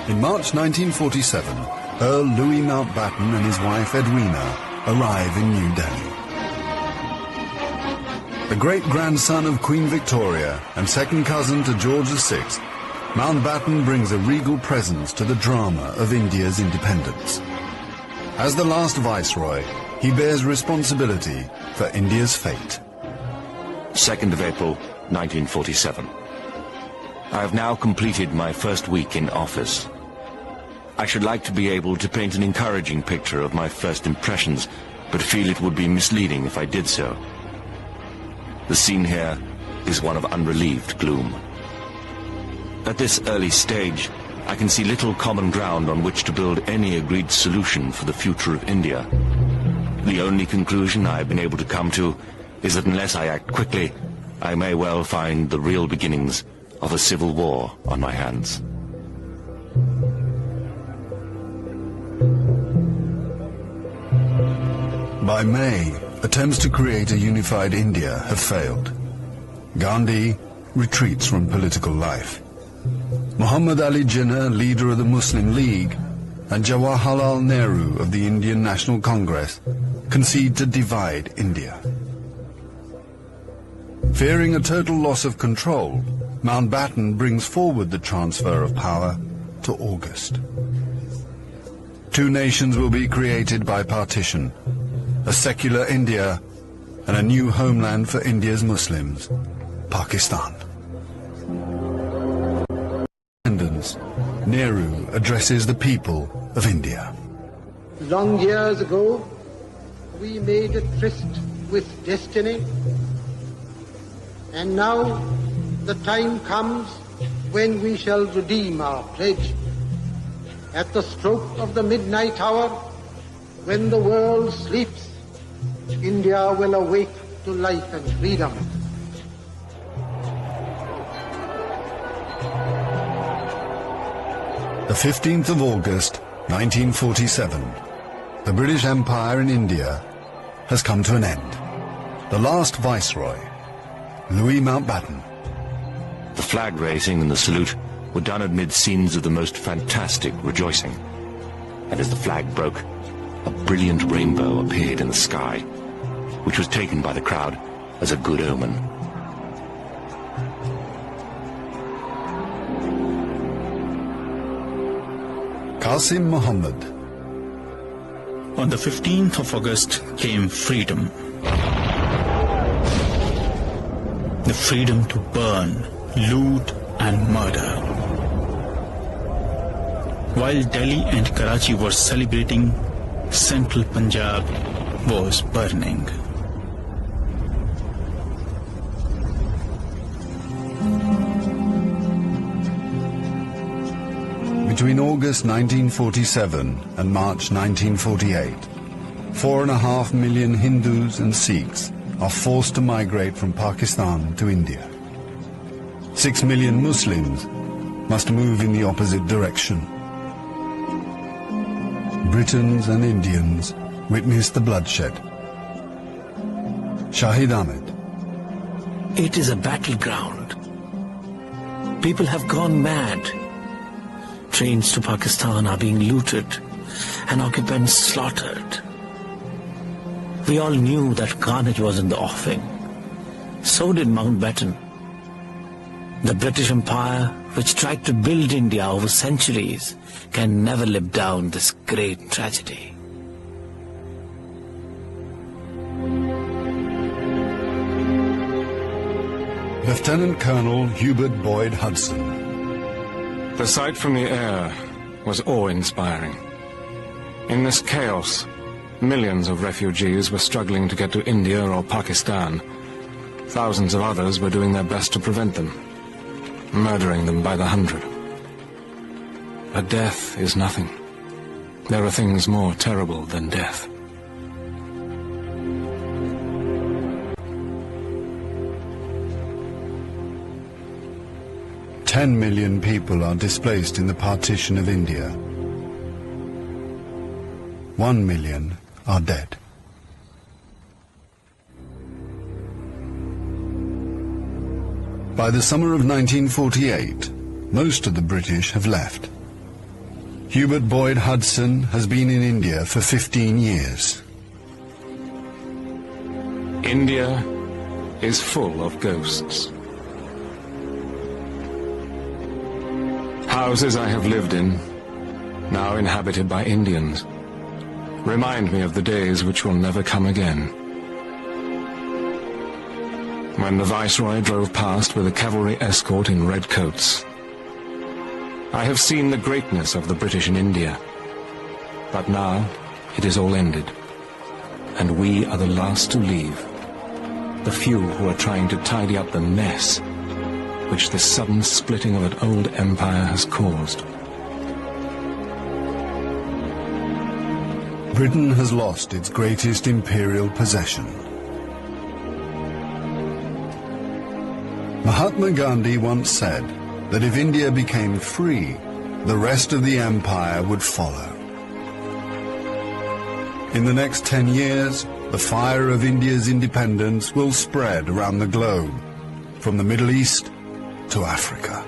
In March 1947, Earl Louis Mountbatten and his wife Edwina arrive in New Delhi. The great-grandson of Queen Victoria and second cousin to George VI, Mountbatten brings a regal presence to the drama of India's independence. As the last viceroy, he bears responsibility for India's fate. 2nd of April, 1947. I have now completed my first week in office. I should like to be able to paint an encouraging picture of my first impressions, but feel it would be misleading if I did so. The scene here is one of unrelieved gloom. At this early stage, I can see little common ground on which to build any agreed solution for the future of India. The only conclusion I have been able to come to is that unless I act quickly, I may well find the real beginnings of a civil war on my hands. By May, attempts to create a unified India have failed. Gandhi retreats from political life. Muhammad Ali Jinnah, leader of the Muslim League, and Jawaharlal Nehru of the Indian National Congress concede to divide India. Fearing a total loss of control, Mountbatten brings forward the transfer of power to August. Two nations will be created by partition, a secular India and a new homeland for India's Muslims, Pakistan. Independence, Nehru addresses the people of India. Long years ago, we made a tryst with destiny, and now the time comes when we shall redeem our pledge. At the stroke of the midnight hour, when the world sleeps, India will awake to life and freedom. The 15th of August, 1947. The British Empire in India has come to an end. The last viceroy, Louis Mountbatten. The flag raising and the salute were done amid scenes of the most fantastic rejoicing. And as the flag broke, a brilliant rainbow appeared in the sky, which was taken by the crowd as a good omen. Qasim Muhammad. On the 15th of August came freedom. The freedom to burn, loot and murder. While Delhi and Karachi were celebrating, central Punjab was burning. Between August 1947 and March 1948, 4.5 million Hindus and Sikhs are forced to migrate from Pakistan to India. 6 million Muslims must move in the opposite direction. Britons and Indians witness the bloodshed. Shahid Ahmed. It is a battleground. People have gone mad. Trains to Pakistan are being looted and occupants slaughtered. We all knew that carnage was in the offing. So did Mountbatten. The British Empire, which tried to build India over centuries, can never live down this great tragedy. Lieutenant Colonel Hubert Boyd Hudson. The sight from the air was awe-inspiring. In this chaos, millions of refugees were struggling to get to India or Pakistan. Thousands of others were doing their best to prevent them, murdering them by the hundred. But death is nothing. There are things more terrible than death. Ten million people are displaced in the partition of India. 1 million are dead. By the summer of 1948, most of the British have left. Hubert Boyd Hudson has been in India for 15 years. India is full of ghosts. Houses I have lived in, now inhabited by Indians, remind me of the days which will never come again. When the Viceroy drove past with a cavalry escort in red coats. I have seen the greatness of the British in India, but now it is all ended, and we are the last to leave, the few who are trying to tidy up the mess which the sudden splitting of an old empire has caused. Britain has lost its greatest imperial possession. Mahatma Gandhi once said that if India became free, the rest of the empire would follow. In the next 10 years, the fire of India's independence will spread around the globe, from the Middle East to Africa.